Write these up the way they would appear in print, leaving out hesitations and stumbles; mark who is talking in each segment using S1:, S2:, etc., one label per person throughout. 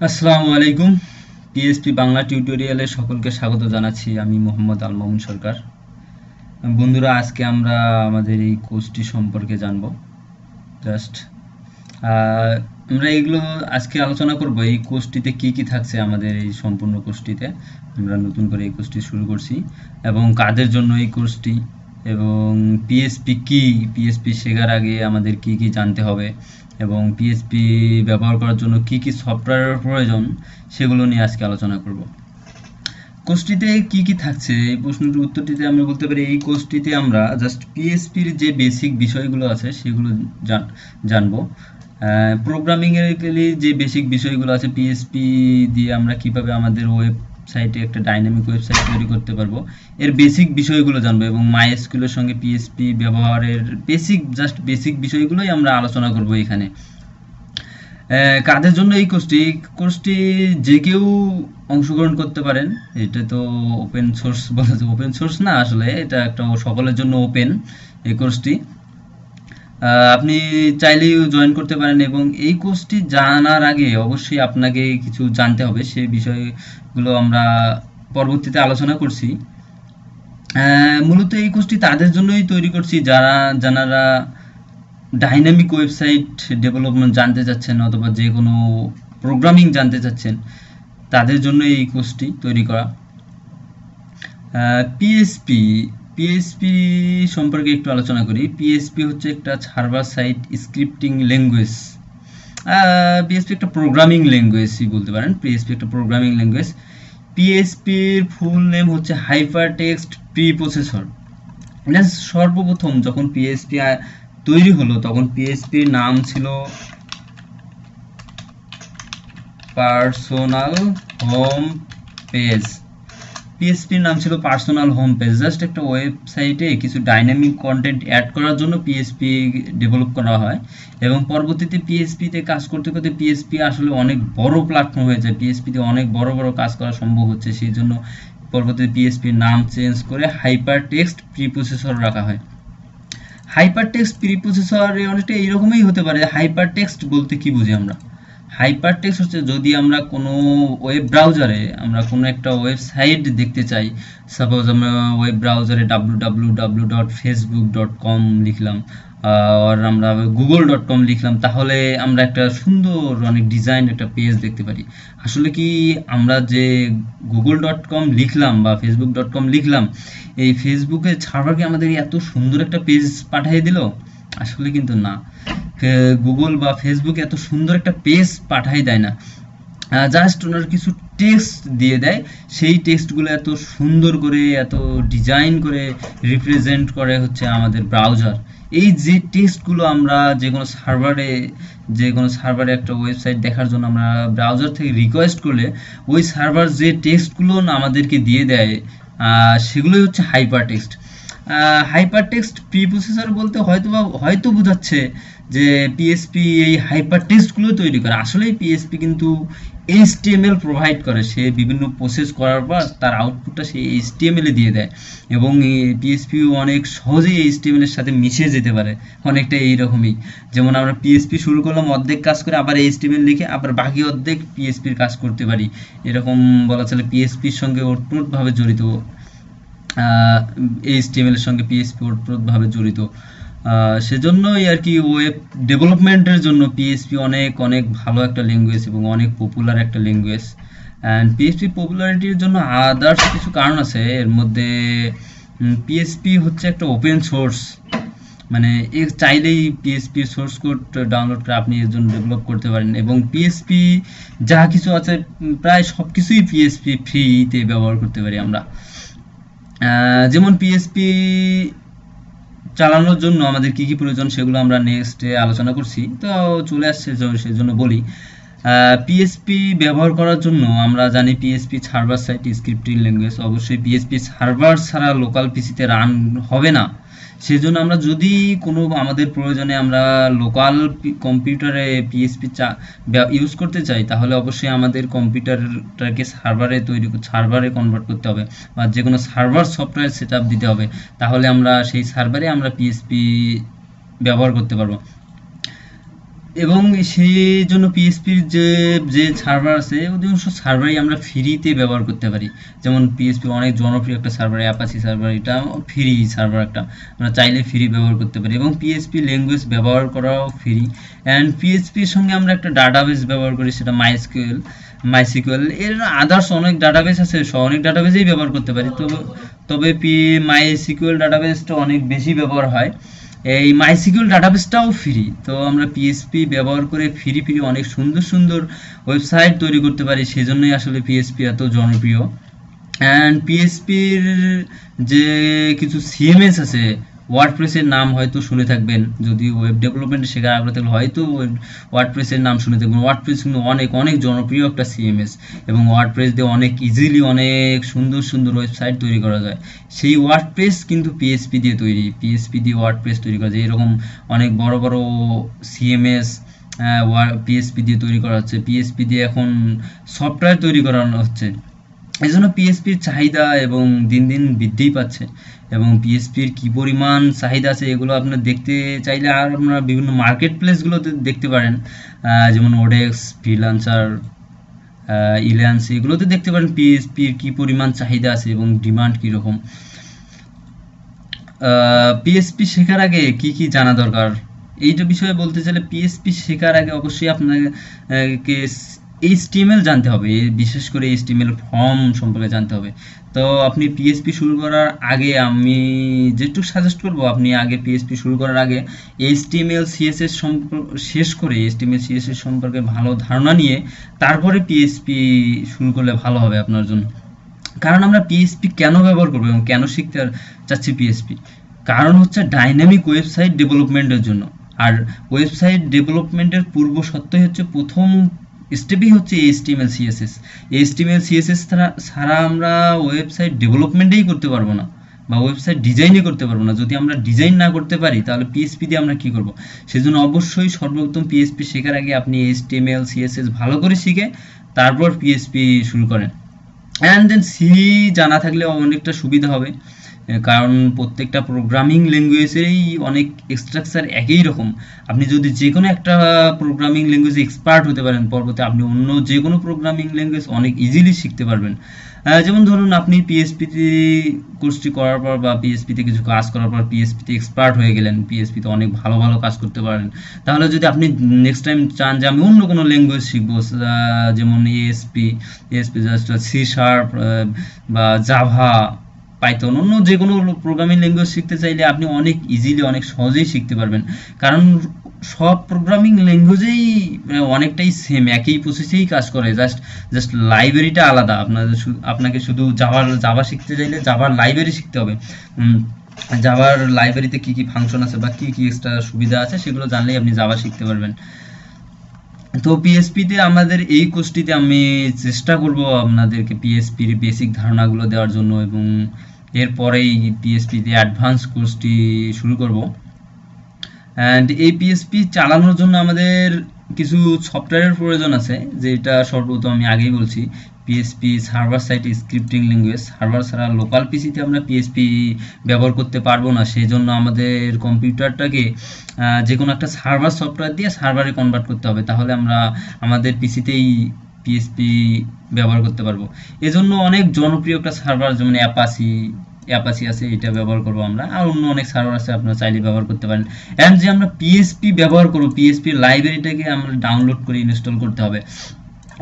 S1: আসসালামু আলাইকুম। পিএসপি বাংলা টিউটোরিয়ালে সকলকে স্বাগত জানাচ্ছি। আমি মোহাম্মদ আল মামুন সরকার। বন্ধুরা, আজকে আমরা আমাদের এই কোর্সটি সম্পর্কে জানব। জাস্ট আমরা এগুলো আজকে আলোচনা করব। এই কোর্সটিতে কি কি থাকছে আমাদের এই সম্পূর্ণ কোর্সটিতে। আমরা নতুন করে এই কোর্সটি শুরু করছি এবং কাদের জন্য এই কোর্সটি, এবং পিএসপি কি, পিএসপি শেখার আগে আমাদের কি কি জানতে হবে, এবং পিএসপি ব্যবহার করার জন্য কি কি সফটওয়্যারের প্রয়োজন, সেগুলো নিয়ে আজকে আলোচনা করব। কোর্সটিতে কি কি থাকছে, এই প্রশ্নটির উত্তরটিতে আমরা বলতে পারি এই কোর্সটিতে আমরা জাস্ট পিএসপির যে বেসিক বিষয়গুলো আছে সেগুলো জানবো। প্রোগ্রামিংয়ের যে বেসিক বিষয়গুলো আছে, পিএসপি দিয়ে আমরা কিভাবে আমাদের ওয়েবসাইটে একটা ডাইনামিক ওয়েবসাইট তৈরি করতে পারবো, এর বেসিক বিষয়গুলো জানবো, এবং মাইএসকিউএলের সঙ্গে পিএসপি ব্যবহারের বেসিক বিষয়গুলোই আমরা আলোচনা করব এখানে। কাদের জন্য এই কোর্সটি যে কেউ অংশগ্রহণ করতে পারেন। এটা তো ওপেন সোর্স, বলা যায় ওপেন সোর্স না, আসলে এটা একটা সকলের জন্য ওপেন এই কোর্সটি। আপনি চাইলেই জয়েন করতে পারেন, এবং এই কোর্সটি জানার আগে অবশ্যই আপনাকে কিছু জানতে হবে। সেই বিষয়গুলো আমরা পরবর্তীতে আলোচনা করছি। মূলত এই কোর্সটি তাদের জন্যই তৈরি করছি যারা ডাইনামিক ওয়েবসাইট ডেভেলপমেন্ট জানতে চাচ্ছেন, অথবা যে কোনো প্রোগ্রামিং জানতে চাচ্ছেন, তাদের জন্য এই কোর্সটি তৈরি করা। পিএসপি পিএসপি সম্পর্কে একটু আলোচনা করি। পিএসপি হচ্ছে একটা server side scripting language. PSP একটা প্রোগ্রামিং ল্যাঙ্গুয়েজই বলতে পারেন। পিএসপি একটা প্রোগ্রামিং ল্যাঙ্গুয়েজ। পিএসপির ফুল নেম হচ্ছে হাইপার টেক্সট প্রি প্রসেসর। এটা সর্বপ্রথম যখন পিএসপি তৈরি হলো তখন পিএসপির নাম ছিল পার্সোনাল হোম পেজ। পিএসপির নাম ছিল পার্সোনাল হোম পেজ। জাস্ট একটা ওয়েবসাইটে কিছু ডাইনামিক কন্টেন্ট অ্যাড করার জন্য পিএসপি ডেভেলপ করা হয়, এবং পরবর্তীতে পিএসপিতে কাজ করতে করতে পিএসপি আসলে অনেক বড় প্ল্যাটফর্ম হয়ে যায়। পিএসপিতে অনেক বড় বড় কাজ করা সম্ভব হচ্ছে, সেই জন্য পরবর্তীতে পিএসপির নাম চেঞ্জ করে হাইপার টেক্সট প্রি প্রসেসর রাখা হয়। হাইপার টেক্সট প্রি প্রসেসর অনেকটা এইরকমই হতে পারে। হাইপার টেক্সট বলতে কি বুঝি আমরা? হাইপার টেক্সট হচ্ছে যদি আমরা কোনো ওয়েব ব্রাউজারে আমরা কোনো একটা ওয়েবসাইট দেখতে চাই। সাপোজ আমরা ওয়েব ব্রাউজারে www.facebook.com লিখলাম, আর আমরা google.com লিখলাম, তাহলে আমরা একটা সুন্দর অনেক ডিজাইন একটা পেজ দেখতে পারি। আসলে কি আমরা যে google.com লিখলাম বা facebook.com লিখলাম, এই ফেসবুকের সার্ভারকে আমাদের এত সুন্দর একটা পেজ পাঠিয়ে দিল? আসলে কিন্তু না, গুগল বা ফেসবুক এত সুন্দর একটা পেজ পাঠাই দেয় না। জাস্ট ওনার কিছু টেক্সট দিয়ে দেয়, সেই টেক্সটগুলো এত সুন্দর করে এত ডিজাইন করে রিপ্রেজেন্ট করে হচ্ছে আমাদের ব্রাউজার। এই যে টেক্সটগুলো আমরা যে কোনো সার্ভারে একটা ওয়েবসাইট দেখার জন্য আমরা ব্রাউজার থেকে রিকোয়েস্ট করলে ওই সার্ভার যে টেক্সটগুলো আমাদেরকে দিয়ে দেয়, সেগুলোই হচ্ছে hyper text. Hyper text pre processor বলতে হয়তো বোঝাচ্ছে যে পিএসপি এই হাইপার টেক্সটগুলো তৈরি করে। আসলে পিএসপি কিন্তু এইচটিএমএল প্রোভাইড করে। সে বিভিন্ন প্রসেস করার পর তার আউটপুটটা সে এইচটিএমএল এ দিয়ে দেয়, এবং পিএসপি অনেক সহজেই এইচটিএমএল এর সাথে মিশে যেতে পারে। অনেকটা এইরকমই, যেমন আমরা পিএসপি শুরু করলাম অর্ধেক কাজ করে, আবার এইচটিএমএল লিখে আবার বাকি অর্ধেক পিএসপির কাজ করতে পারি। এরকম বলা চলে পিএসপির সঙ্গে ওতপ্রোতভাবে জড়িত। এইচটিএমএল এর সঙ্গে পিএসপি ওতপ্রোতভাবে জড়িত। সেজন্যই আর কি ওয়েব ডেভেলপমেন্টের জন্য পিএসপি অনেক অনেক ভালো একটা ল্যাঙ্গুয়েজ এবং অনেক পপুলার একটা ল্যাঙ্গুয়েজ। অ্যান্ড পিএসপি পপুলারিটির জন্য আদার্স কিছু কারণ আছে। এর মধ্যে পিএসপি হচ্ছে একটা ওপেন সোর্স, মানে চাইলেই পিএসপি সোর্স কোড ডাউনলোড করে আপনি এর জন্য ডেভেলপ করতে পারেন, এবং পিএসপি যা কিছু আছে প্রায় সব কিছুই পিএসপি ফ্রিতে ব্যবহার করতে পারি আমরা। যেমন পিএসপি চালানোর জন্য আমাদের কি কি প্রয়োজন সেগুলো আমরা নেক্সটে আলোচনা করছি, তো চলে আসছে সেজন্য বলি। পিএসপি ব্যবহার করার জন্য আমরা জানি PSP server side scripting language. অবশ্যই পিএসপি সার্ভার ছাড়া লোকাল পিসিতে রান হবে না। সেজন্য আমরা যদি কোনো আমাদের প্রয়োজনে আমরা লোকাল কম্পিউটারে পিএসপি ইউজ করতে চাই, তাহলে অবশ্যই আমাদের কম্পিউটারটাকে সার্ভারে কনভার্ট করতে হবে, বা যে কোনো সার্ভার সফটওয়্যার সেট দিতে হবে। তাহলে আমরা সেই সার্ভারে আমরা পিএসপি ব্যবহার করতে পারবো। এবং সেই জন্য পিএসপির যে যে সার্ভার আছে অধিকাংশ সার্ভারই আমরা ফ্রিতে ব্যবহার করতে পারি। যেমন পিএসপি অনেক জনপ্রিয় একটা সার্ভার, অ্যাপাচি সার্ভার, এটা ফ্রি সার্ভার একটা, আমরা চাইলে ফ্রি ব্যবহার করতে পারি এবং পিএসপি ল্যাঙ্গুয়েজ ব্যবহার করাও ফ্রি। অ্যান্ড পিএসপির সঙ্গে আমরা একটা ডাটাবেস ব্যবহার করি, সেটা মাইসিকিউএল। এর আদার্স অনেক ডাটাবেস আছে, অনেক ডাটাবেসেই ব্যবহার করতে পারি, তবে মাইসিকিউএল ডাটাবেসটা অনেক বেশি ব্যবহার হয়। এই মাইসিকিউএল ডাটাবেসটাও ফ্রি, তো আমরা পিএসপি ব্যবহার করে ফ্রি অনেক সুন্দর সুন্দর ওয়েবসাইট তৈরি করতে পারি, সেজন্যই আসলে পিএসপি এত জনপ্রিয়। অ্যান্ড পিএসপির যে কিছু সিএমএস আছে, ওয়ার্ডপ্রেসের নাম হয়তো শুনে থাকবেন, যদি ওয়েব ডেভেলপমেন্ট শেখার আগ্রহ থাকলে হয়তো ওয়ার্ডপ্রেসের নাম শুনে থাকবেন। ওয়ার্ডপ্রেস কিন্তু অনেক অনেক জনপ্রিয় একটা সিএমএস এবং ওয়ার্ডপ্রেস দিয়ে অনেক ইজিলি অনেক সুন্দর সুন্দর ওয়েবসাইট তৈরি করা যায়। সেই ওয়ার্ডপ্রেস কিন্তু পিএসপি দিয়ে তৈরি, পিএসপি দিয়ে ওয়ার্ডপ্রেস তৈরি করা যায়। এরকম অনেক বড় বড় সিএমএস পিএসপি দিয়ে তৈরি করা হচ্ছে, পিএসপি দিয়ে এখন সফটওয়্যার তৈরি করানো হচ্ছে। এই জন্য পিএসপির চাহিদা এবং দিন দিন বৃদ্ধি পাচ্ছে এবং পিএসপির কি পরিমাণ চাহিদা আছে এগুলো আপনার দেখতে চাইলে আর আপনারা বিভিন্ন মার্কেট প্লেসগুলোতে দেখতে পারেন, যেমন ওডেক্স, ফ্রিল্যান্সার, ইল্যান্স, এগুলোতে দেখতে পারেন পিএসপির কি পরিমাণ চাহিদা আছে এবং ডিমান্ড কীরকম। পিএসপি শেখার আগে কি কি জানা দরকার, এইটা বিষয়ে বলতে চাইলে পিএসপি শেখার আগে অবশ্যই আপনাকে HTML জানতে হবে, বিশেষ করে HTML ফর্ম সম্পর্কে জানতে হবে। তো আপনি পিএসপি শুরু করার আগে আমি যেটুকু সাজেস্ট করব, আপনি আগে পিএসপি শুরু করার আগে HTML CSS শেষ করে HTML CSS সম্পর্কে ভালো ধারণা নিয়ে তারপরে পিএসপি শুরু করলে ভালো হবে আপনার জন্য। কারণ আমরা পিএসপি কেন ব্যবহার করবো এবং কেন শিখতে চাচ্ছি পিএসপি, কারণ হচ্ছে ডাইনামিক ওয়েবসাইট ডেভেলপমেন্টের জন্য। আর ওয়েবসাইট ডেভেলপমেন্টের পূর্ব শর্তই হচ্ছে, প্রথম স্টেপই হচ্ছে HTML CSS ছাড়া আমরা ওয়েবসাইট ডেভেলপমেন্টেই করতে পারবো না বা ওয়েবসাইট ডিজাইনই করতে পারবো না। যদি আমরা ডিজাইন না করতে পারি তাহলে পিএসপি দিয়ে আমরা কি করব? সেজন্য অবশ্যই সর্বপ্রথম পিএসপি শেখার আগে আপনি HTML CSS ভালো করে শিখে তারপর পিএসপি শুরু করেন। অ্যান্ড দেন সি জানা থাকলে অনেকটা সুবিধা হবে, কারণ প্রত্যেকটা প্রোগ্রামিং ল্যাঙ্গুয়েজেরই অনেক স্ট্রাকচার একই রকম। আপনি যদি যে কোনো একটা প্রোগ্রামিং ল্যাঙ্গুয়েজে এক্সপার্ট হতে পারেন, পরবর্তী আপনি অন্য যে কোনো প্রোগ্রামিং ল্যাঙ্গুয়েজ অনেক ইজিলি শিখতে পারবেন। যেমন ধরুন আপনি পিএসপিতে কোর্সটি করার পর বা পিএসপিতে কিছু কাজ করার পর পিএসপিতে এক্সপার্ট হয়ে গেলেন, পিএসপিতে অনেক ভালো ভালো কাজ করতে পারেন। তাহলে যদি আপনি নেক্সট টাইম চান যে আমি অন্য কোনো ল্যাঙ্গুয়েজ শিখবো, যেমন এএসপি জাস্ট C# বা জাভা, পাইথন, অন্য যে কোনো প্রোগ্রামিং ল্যাঙ্গুয়েজ শিখতে চাইলে আপনি অনেক ইজিলি অনেক সহজেই শিখতে পারবেন। কারণ সব প্রোগ্রামিং ল্যাঙ্গুয়েজেই অনেকটাই সেম, একই প্রসেসেই কাজ করে, জাস্ট লাইব্রেরিটা আলাদা। আপনাকে শুধু জাভা শিখতে চাইলে জাভার লাইব্রেরি শিখতে হবে। জাভার লাইব্রেরিতে কি কি ফাংশন আছে বা কি কি এক্সট্রা সুবিধা আছে সেগুলো জানলেই আপনি জাভা শিখতে পারবেন। তো পিএসপিতে আমাদের এই কোর্সটিতে আমি চেষ্টা করব আপনাদেরকে পিএসপির বেসিক ধারণাগুলো দেওয়ার জন্য এবং এরপরেই পিএসপিতে অ্যাডভান্স কোর্সটি শুরু করব। অ্যান্ড এই পিএসপি চালানোর জন্য আমাদের কিছু সফটওয়্যারের প্রয়োজন আছে, যেটা সর্বপ্রথম আমি আগেই বলছি, PSP server side scripting language. Server ছাড়া লোকাল পিসিতে আমরা পিএসপি ব্যবহার করতে পারবো না, সেই জন্য আমাদের কম্পিউটারটাকে যে কোনো একটা সার্ভার সফটওয়্যার দিয়ে সার্ভারে কনভার্ট করতে হবে, তাহলে আমরা আমাদের পিসিতেই পিএসপি ব্যবহার করতে পারবো। এজন্য অনেক জনপ্রিয় একটা সার্ভার যেমন অ্যাপাচি আছে, এটা ব্যবহার করবো আমরা। আর অন্য অনেক সার্ভার আছে, আপনারা চাইলে ব্যবহার করতে পারেন। অ্যান্ড যে আমরা পিএসপি ব্যবহার করবো, পিএসপির লাইব্রেরিটাকে আমরা ডাউনলোড করে ইনস্টল করতে হবে।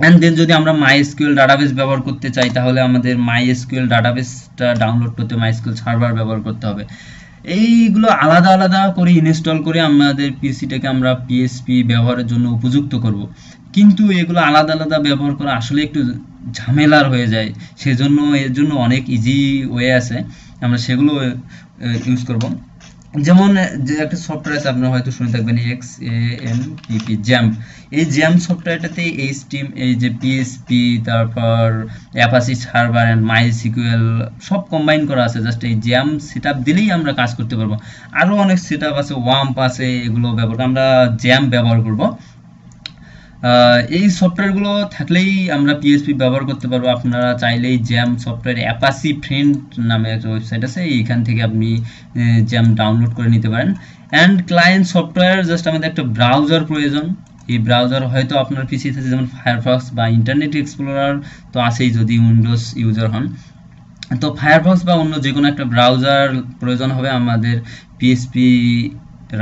S1: অ্যান্ড দেন যদি আমরা MySQL ডাটাবেস ব্যবহার করতে চাই তাহলে আমাদের MySQL ডাটাবেসটা ডাউনলোড করতে MySQL সার্ভার ব্যবহার করতে হবে। এইগুলো আলাদা আলাদা করে ইনস্টল করে আমাদের পিসিটাকে আমরা পিএসপি ব্যবহারের জন্য উপযুক্ত করব। কিন্তু এগুলো আলাদা আলাদা ব্যবহার করা আসলে একটু ঝামেলার হয়ে যায়, সেজন্য এর জন্য অনেক ইজি ওয়ে আছে, আমরা সেগুলো ইউজ করব। যেমন যে একটা সফটওয়্যার আছে, আপনারা হয়তো শুনে থাকবেন XAMPP, জ্যাম্প। এই জ্যাম্প সফটওয়্যারটাতে এই যে পিএসপি, তারপর অ্যাপাচি সার্ভার অ্যান্ড MySQL সব কম্বাইন করা আছে। জাস্ট এই জ্যাম্প সেটআপ দিলেই আমরা কাজ করতে পারবো। আরও অনেক সেটআপ আছে, ওয়াম্প আছে, এগুলো ব্যবহার আমরা জ্যাম্প ব্যবহার করব। এই সফটওয়্যারগুলো থাকলেই আমরা পিএসপি ব্যবহার করতে পারবো। আপনারা চাইলেই জ্যাম সফটওয়্যার অ্যাপাচি ফ্রেন্ড নামে একটা ওয়েবসাইট আছে, এইখান থেকে আপনি জ্যাম ডাউনলোড করে নিতে পারেন। অ্যান্ড ক্লায়েন্ট সফটওয়্যার, জাস্ট আমাদের একটা ব্রাউজার প্রয়োজন, এই ব্রাউজার হয়তো আপনার পিসিতে আছে, যেমন ফায়ারফক্স বা ইন্টারনেট এক্সপ্লোরার তো আছেই যদি উইন্ডোজ ইউজার হন। তো ফায়ারফক্স বা অন্য যে কোনো একটা ব্রাউজার প্রয়োজন হবে আমাদের পিএসপি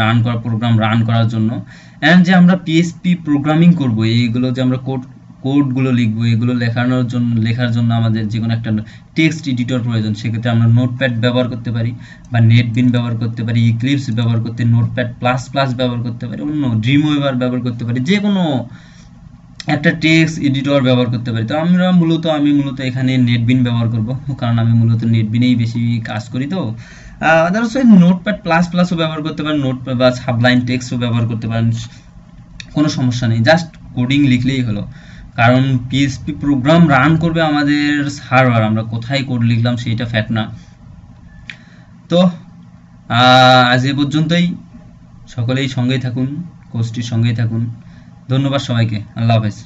S1: রান করা, প্রোগ্রাম রান করার জন্য। অ্যান্ড যে আমরা পিএসপি প্রোগ্রামিং করব, এইগুলো যে আমরা কোডগুলো লিখবো, এগুলো লেখার জন্য আমাদের যে কোনো একটা টেক্সট এডিটর প্রয়োজন। সেক্ষেত্রে আমরা নোটপ্যাড ব্যবহার করতে পারি, বা নেটবিন ব্যবহার করতে পারি, ইক্লিপস ব্যবহার করতে, নোটপ্যাড প্লাস প্লাস ব্যবহার করতে পারি, অন্য ড্রিমওয়েভার ব্যবহার করতে পারি, যে কোনো একটা টেক্সট এডিটর ব্যবহার করতে পারি। তো আমি মূলত এখানে নেটবিন ব্যবহার করব, কারণ আমি মূলত নেটবিনেই বেশি কাজ করি। তো আদার্স নোটপ্যাড প্লাস প্লাসও ব্যবহার করতে পারেন, নোটপ্যাড বা সাবলাইম টেক্সটও ব্যবহার করতে পারেন, কোনো সমস্যা নেই। জাস্ট কোডিং লিখলেই হলো, কারণ পিএসপি প্রোগ্রাম রান করবে আমাদের সার্ভার, আমরা কোথায় কোড লিখলাম সেইটা ফ্যাক্ট না। তো আজ এ পর্যন্তই। সকলেই সঙ্গেই থাকুন, কোর্সটির সঙ্গেই থাকুন। ধন্যবাদ সবাইকে। আল্লাহ হাফেজ।